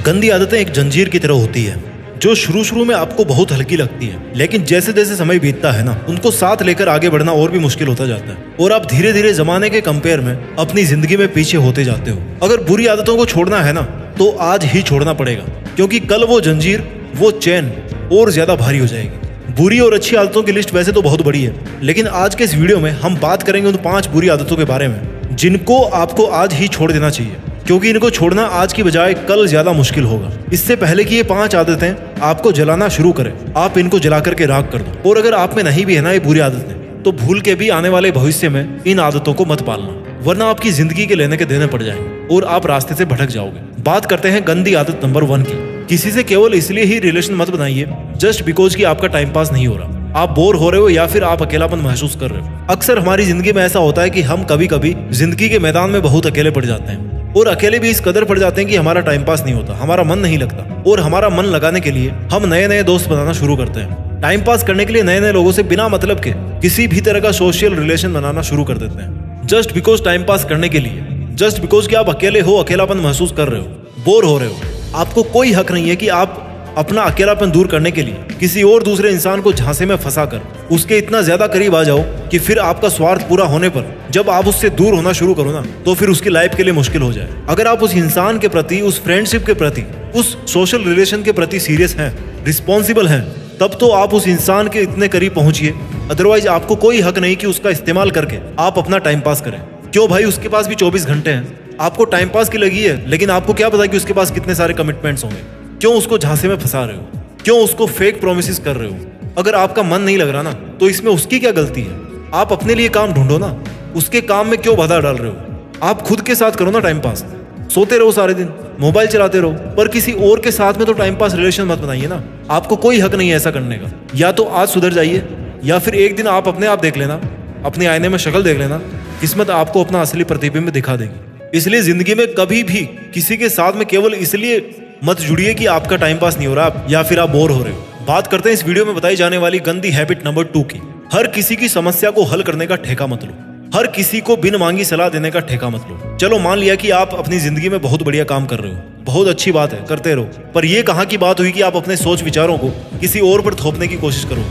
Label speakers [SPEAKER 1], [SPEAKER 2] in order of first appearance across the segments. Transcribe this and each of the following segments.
[SPEAKER 1] गंदी आदतें एक जंजीर की तरह होती है जो शुरू में आपको बहुत हल्की लगती है, लेकिन जैसे जैसे समय बीतता है ना, उनको साथ लेकर आगे बढ़ना और भी मुश्किल होता जाता है और आप धीरे धीरे जमाने के कंपेयर में अपनी जिंदगी में पीछे होते जाते हो। अगर बुरी आदतों को छोड़ना है ना तो आज ही छोड़ना पड़ेगा, क्योंकि कल वो जंजीर, वो चैन और ज्यादा भारी हो जाएगी। बुरी और अच्छी आदतों की लिस्ट वैसे तो बहुत बड़ी है, लेकिन आज के इस वीडियो में हम बात करेंगे उन 5 बुरी आदतों के बारे में जिनको आपको आज ही छोड़ देना चाहिए, क्योंकि इनको छोड़ना आज की बजाय कल ज्यादा मुश्किल होगा। इससे पहले कि ये 5 आदतें आपको जलाना शुरू करें, आप इनको जला करके राख कर दो। और अगर आप में नहीं भी है ना ये बुरी आदतें, तो भूल के भी आने वाले भविष्य में इन आदतों को मत पालना, वरना आपकी जिंदगी के लेने के देने पड़ जाएंगे और आप रास्ते से भटक जाओगे। बात करते हैं गंदी आदत नंबर 1 की। किसी से केवल इसलिए ही रिलेशन मत बनाइए जस्ट बिकॉज कि आपका टाइम पास नहीं हो रहा, आप बोर हो रहे हो या फिर आप अकेलापन महसूस कर रहे हो। अक्सर हमारी जिंदगी में ऐसा होता है कि हम कभी कभी जिंदगी के मैदान में बहुत अकेले पड़ जाते हैं, और अकेले भी इस कदर पड़ जाते हैं कि हमारा टाइम पास नहीं होता, हमारा मन नहीं लगता, और हमारा मन लगाने के लिए हम नए नए दोस्त बनाना शुरू करते हैं। टाइम पास करने के लिए नए नए लोगों से बिना मतलब के किसी भी तरह का सोशल रिलेशन बनाना शुरू कर देते हैं, जस्ट बिकॉज टाइम पास करने के लिए, जस्ट बिकॉज कि आप अकेले हो, अकेलापन महसूस कर रहे हो, बोर हो रहे हो। आपको कोई हक नहीं है कि आप अपना अकेलापन दूर करने के लिए किसी और दूसरे इंसान को झांसे में फंसाकर उसके इतना ज्यादा करीब आ जाओ कि फिर आपका स्वार्थ पूरा होने पर जब आप उससे दूर होना शुरू करो ना, तो फिर उसकी लाइफ के लिए मुश्किल हो जाए। अगर आप उस इंसान के प्रति, उस फ्रेंडशिप के प्रति, उस सोशल रिलेशन के प्रति सीरियस हैं, रिस्पॉन्सिबल हैं, तब तो आप उस इंसान के इतने करीब पहुंचिए। अदरवाइज आपको कोई हक नहीं कि उसका इस्तेमाल करके आप अपना टाइम पास करें। क्यों भाई, उसके पास भी 24 घंटे हैं, आपको टाइम पास की लगी है, लेकिन आपको क्या पता कि उसके पास कितने सारे कमिटमेंट्स होंगे। क्यों उसको झांसे में फंसा रहे हो? क्यों उसको फेक प्रोमिस कर रहे हो? अगर आपका मन नहीं लग रहा ना, तो इसमें उसकी क्या गलती है? आप अपने लिए काम ढूंढो ना, उसके काम में क्यों बाधा डाल रहे हो? आप खुद के साथ करो ना टाइम पास। सोते रहो सारे दिन, मोबाइल चलाते रहो, पर किसी और के साथ में तो टाइम पास रिलेशन मत बनाइए ना। आपको कोई हक नहीं है ऐसा करने का। या तो आज सुधर जाइए, या फिर एक दिन आप अपने आप देख लेना, अपने आईने में शक्ल देख लेना, किस्मत आपको अपना असली प्रतिबिंब दिखा देगी। इसलिए जिंदगी में कभी भी किसी के साथ में केवल इसलिए मत जुड़िए कि आपका टाइम पास नहीं हो रहा या फिर आप बोर हो रहे हो। बात करते हैं इस वीडियो में बताई जाने वाली गंदी हैबिट नंबर 2 की। हर किसी की समस्या को हल करने का ठेका मत लो, हर किसी को बिन मांगी सलाह देने का ठेका मत लो। चलो मान लिया कि आप अपनी जिंदगी में बहुत बढ़िया काम कर रहे हो, बहुत अच्छी बात है, करते रहो, पर यह कहाँ की बात हुई कि आप अपने सोच विचारों को किसी और पर थोपने की कोशिश करो।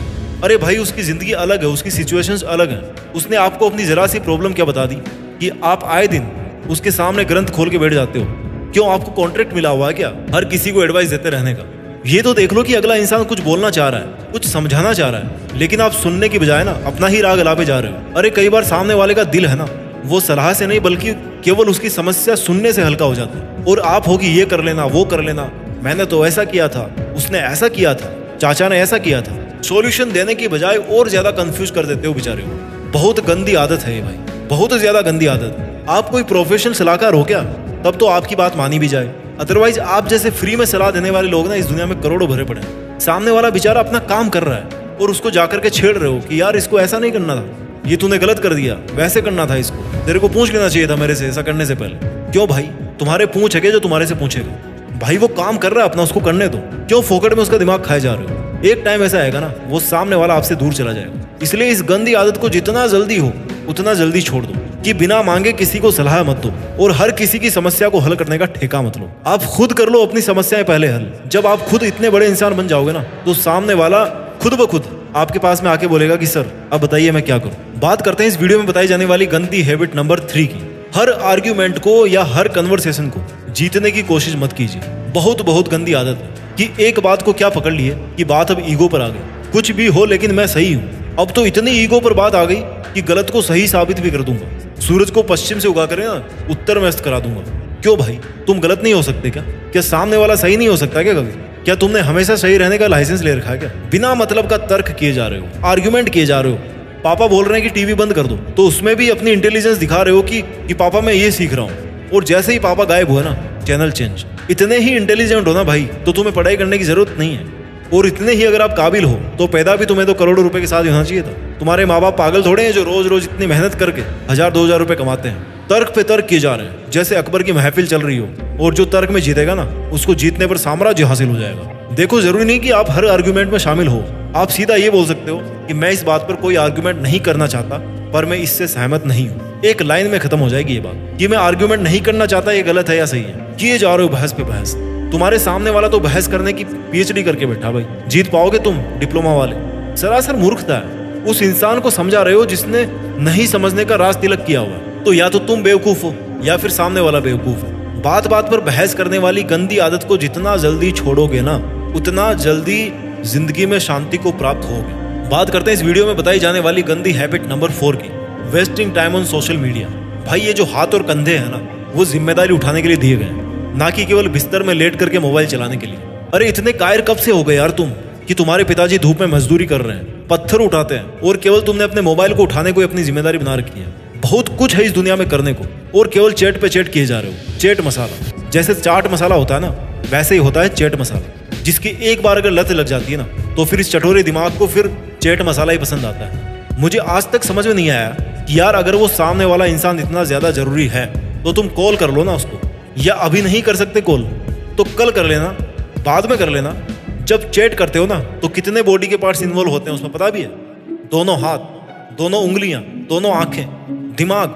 [SPEAKER 1] अरे भाई, उसकी जिंदगी अलग है, उसकी सिचुएशंस अलग है, उसने आपको अपनी जरा सी प्रॉब्लम क्या बता दी कि आप आए दिन उसके सामने ग्रंथ खोल के बैठ जाते हो। क्यों, आपको कॉन्ट्रैक्ट मिला हुआ है क्या हर किसी को एडवाइस देते रहने का? ये तो देख लो कि अगला इंसान कुछ बोलना चाह रहा है, कुछ समझाना चाह रहा है, लेकिन आप सुनने की बजाय ना अपना ही राग अलापे जा रहे हो। अरे कई बार सामने वाले का दिल है ना, वो सलाह से नहीं बल्कि केवल उसकी समस्या सुनने से हल्का हो जाता है, और आप हो कि ये कर लेना, वो कर लेना, मैंने तो ऐसा किया था, उसने ऐसा किया था, चाचा ने ऐसा किया था। सॉल्यूशन देने की बजाय और ज्यादा कंफ्यूज कर देते हो बेचारे को। बहुत गंदी आदत है ये भाई, बहुत ज्यादा गंदी आदत है। आप कोई प्रोफेशनल सलाहकार हो क्या? तब तो आपकी बात मानी भी जाए, अदरवाइज आप जैसे फ्री में सलाह देने वाले लोग ना इस दुनिया में करोड़ों भरे पड़े हैं। सामने वाला बेचारा अपना काम कर रहा है और उसको जाकर के छेड़ रहे हो कि यार इसको ऐसा नहीं करना था, ये तूने गलत कर दिया, वैसे करना था, इसको तेरे को पूछ लेना चाहिए था मेरे से ऐसा करने से पहले। क्यों भाई, तुम्हारे पूछ है जो तुम्हारे से पूछेगा? भाई वो काम कर रहा है अपना, उसको करने दो। क्यों फोकट में उसका दिमाग खाए जा रहे हो? एक टाइम ऐसा आएगा ना, वो सामने वाला आपसे दूर चला जाएगा। इसलिए इस गंदी आदत को जितना जल्दी हो उतना जल्दी छोड़ दो कि बिना मांगे किसी को सलाह मत दो, और हर किसी की समस्या को हल करने का ठेका मत लो। आप खुद कर लो अपनी समस्याएं पहले हल। जब आप खुद इतने बड़े इंसान बन जाओगे ना, तो सामने वाला खुद ब खुद आपके पास में आके बोलेगा कि सर अब बताइए मैं क्या करूं। बात करते हैं इस वीडियो में बताई जाने वाली गंदी हैबिट नंबर 3 की। हर आर्ग्यूमेंट को या हर कन्वर्सेशन को जीतने की कोशिश मत कीजिए। बहुत गंदी आदत है कि एक बात को क्या पकड़ लिए कि बात अब ईगो पर आ गई। कुछ भी हो लेकिन मैं सही हूँ। अब तो इतनी ईगो पर बात आ गई कि गलत को सही साबित भी कर दूंगा। सूरज को पश्चिम से उगा कर ना उत्तर में अस्त करा दूंगा। क्यों भाई, तुम गलत नहीं हो सकते क्या? क्या सामने वाला सही नहीं हो सकता क्या कभी? क्या तुमने हमेशा सही रहने का लाइसेंस ले रखा है क्या? बिना मतलब का तर्क किए जा रहे हो, आर्ग्यूमेंट किए जा रहे हो। पापा बोल रहे हैं कि टीवी बंद कर दो, तो उसमें भी अपनी इंटेलिजेंस दिखा रहे हो कि पापा मैं ये सीख रहा हूँ, और जैसे ही पापा गायब हुआ ना, चैनल चेंज। इतने ही इंटेलिजेंट हो ना भाई, तो तुम्हें पढ़ाई करने की जरूरत नहीं है, और इतने ही अगर आप काबिल हो तो पैदा भी तुम्हें तो करोड़ों रुपए के साथ होना चाहिए था। तुम्हारे माँ बाप पागल थोड़े हैं जो रोज रोज इतनी मेहनत करके 1000-2000 रुपए कमाते हैं। तर्क पे तर्क किए जा रहे हैं जैसे अकबर की महफिल चल रही हो, और जो तर्क में जीतेगा ना, उसको जीतने पर साम्राज्य हासिल हो जाएगा। देखो, जरूरी नहीं कि आप हर आर्ग्यूमेंट में शामिल हो। आप सीधा ये बोल सकते हो कि मैं इस बात पर कोई आर्ग्यूमेंट नहीं करना चाहता, पर मैं इससे सहमत नहीं हूँ। एक लाइन में खत्म हो जाएगी ये बात कि मैं आर्ग्यूमेंट नहीं करना चाहता, ये गलत है या सही है। किए जा रहे हो बहस पे बहस। तुम्हारे सामने वाला तो बहस करने की पीएचडी करके बैठा भाई, जीत पाओगे तुम डिप्लोमा वाले? सरासर मूर्खता है। उस इंसान को समझा रहे हो जिसने नहीं समझने का राज तिलक किया हुआ है। तो या तो तुम बेवकूफ हो या फिर सामने वाला बेवकूफ है। बात बात पर बहस करने वाली गंदी आदत को जितना जल्दी छोड़ोगे ना, उतना जल्दी जिंदगी में शांति को प्राप्त होगे। बात करते हैं इस वीडियो में बताई जाने वाली गंदी हैबिट नंबर 4 की, wasting time on social media. भाई ये जो हाथ और कंधे हैं ना, वो जिम्मेदारी उठाने के लिए दिए गए, ना कि केवल बिस्तर में लेट करके मोबाइल चलाने के लिए। अरे इतने कायर कब से हो गए यार तुम कि तुम्हारे पिताजी धूप में मजदूरी कर रहे हैं, पत्थर उठाते हैं, और केवल तुमने अपने मोबाइल को उठाने को अपनी जिम्मेदारी बना रखी है। बहुत कुछ है इस दुनिया में करने को, और केवल चैट पे चैट किए जा रहे हो। चैट मसाला, जैसे चाट मसाला होता है ना, वैसे ही होता है चैट मसाला, जिसकी एक बार अगर लत लग जाती है ना, तो फिर इस चटोरे दिमाग को फिर चैट मसाला ही पसंद आता है। मुझे आज तक समझ में नहीं आया कि यार अगर वो सामने वाला इंसान इतना ज्यादा जरूरी है तो तुम कॉल कर लो ना उसको, या अभी नहीं कर सकते कॉल तो कल कर लेना, बाद में कर लेना। जब चैट करते हो ना तो कितने बॉडी के पार्ट्स इन्वॉल्व होते हैं उसमें पता भी है? दोनों हाथ, दोनों उंगलियां, दोनों आंखें, दिमाग,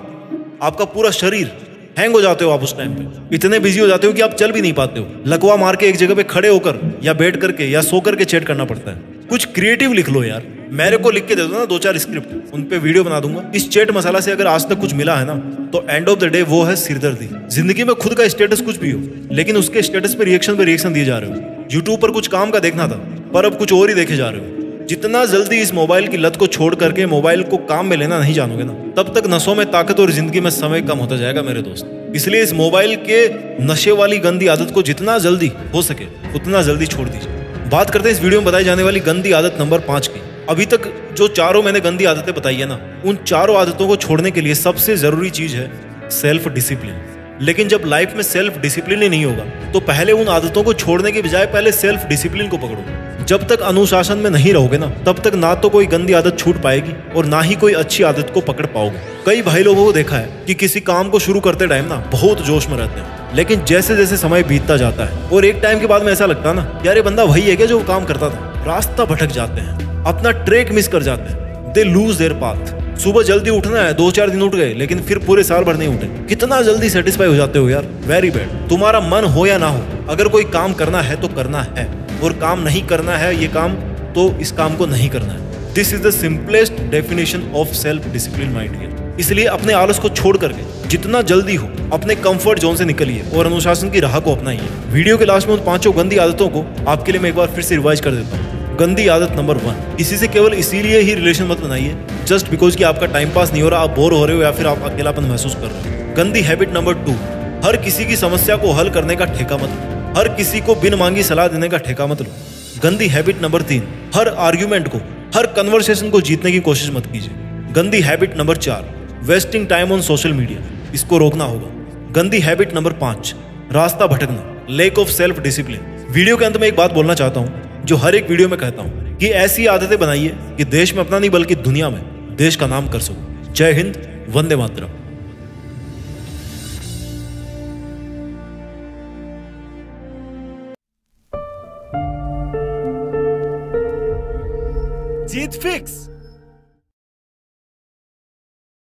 [SPEAKER 1] आपका पूरा शरीर। हैंग हो जाते हो आप उस टाइम पे, इतने बिजी हो जाते हो कि आप चल भी नहीं पाते हो। लकवा मार के एक जगह पे खड़े होकर या बैठ करके या सो करके चैट करना पड़ता है। कुछ क्रिएटिव लिख लो यार, मेरे को लिख के दे दो ना 2-4 स्क्रिप्ट, उन पे वीडियो बना दूंगा। इस चैट मसाला से अगर आज तक कुछ मिला है ना, तो एंड ऑफ द डे वो है सिरदर्दी। जिंदगी में खुद का स्टेटस कुछ भी हो, लेकिन उसके स्टेटस पे रिएक्शन दिए जा रहे हो। यूट्यूब पर कुछ काम का देखना था, पर अब कुछ और ही देखे जा रहे हो। जितना जल्दी इस मोबाइल की लत को छोड़ करके मोबाइल को काम में लेना नहीं जानोगे ना, तब तक नसों में ताकत और जिंदगी में समय कम होता जाएगा मेरे दोस्त। इसलिए इस मोबाइल के नशे वाली गंदी आदत को जितना जल्दी हो सके उतना जल्दी छोड़ दीजिए। बात करते हैं इस वीडियो में बताई जाने वाली गंदी आदत नंबर 5 की। अभी तक जो चारों मैंने गंदी आदतें बताई है ना, उन चारों आदतों को छोड़ने के लिए सबसे जरूरी चीज है सेल्फ डिसिप्लिन। लेकिन जब लाइफ में सेल्फ डिसिप्लिन ही नहीं होगा, तो पहले उन आदतों को छोड़ने के बजाय पहले सेल्फ डिसिप्लिन को पकड़ो। जब तक अनुशासन में नहीं रहोगे ना, तब तक ना तो कोई गंदी आदत छूट पाएगी और ना ही कोई अच्छी आदत को पकड़ पाओगे। कई भाई लोगों को देखा है कि किसी काम को शुरू करते टाइम ना बहुत जोश में रहते हैं, लेकिन जैसे जैसे समय बीतता जाता है और एक टाइम के बाद में ऐसा लगता है ना, यार ये बंदा वही है क्या जो काम करता था। रास्ता भटक जाते हैं, अपना ट्रैक मिस कर जाते हैं, दे लूज देयर पाथ। सुबह जल्दी उठना है, 2-4 दिन उठ गए, लेकिन फिर पूरे साल भर नहीं उठे। कितना जल्दी सेटिस्फाई हो जाते हो यार, वेरी बैड। तुम्हारा मन हो या ना हो, अगर कोई काम करना है तो करना है, और काम नहीं करना है ये काम, तो इस काम को नहीं करना है। This is the simplest definition of self discipline my dear. इसलिए अपने आलस को छोड़ करके जितना जल्दी हो अपने कंफर्ट जोन से निकलिए और अनुशासन की राह को अपनाइए। वीडियो के लास्ट में उन 5 गंदी आदतों को आपके लिए मैं एक बार फिर से रिवाइज कर देता हूँ। गंदी आदत नंबर 1, किसी से केवल इसीलिए ही रिलेशन मत बनाइए जस्ट बिकॉज कि आपका टाइम पास नहीं हो रहा, आप बोर हो रहे हो या फिर आप अकेलापन महसूस कर रहे हो। गंदी हैबिट नंबर 2, हर किसी की समस्या को हल करने का ठेका मत लो, हर किसी को बिन मांगी सलाह देने का ठेका मत लो। गंदी हैबिट नंबर 3, हर आर्ग्यूमेंट को, हर कन्वर्सेशन को जीतने की कोशिश मत कीजिए। गंदी habit number 4, wasting time on social media, इसको रोकना होगा। गंदी हैबिट नंबर 5, रास्ता भटकना, lack of self discipline. Video के अंत में एक बात बोलना चाहता हूँ जो हर एक वीडियो में कहता हूँ कि ऐसी आदतें बनाइए कि देश में अपना नहीं बल्कि दुनिया में देश का नाम कर सको। जय हिंद, वंदे मातरम।
[SPEAKER 2] जीत फिक्स।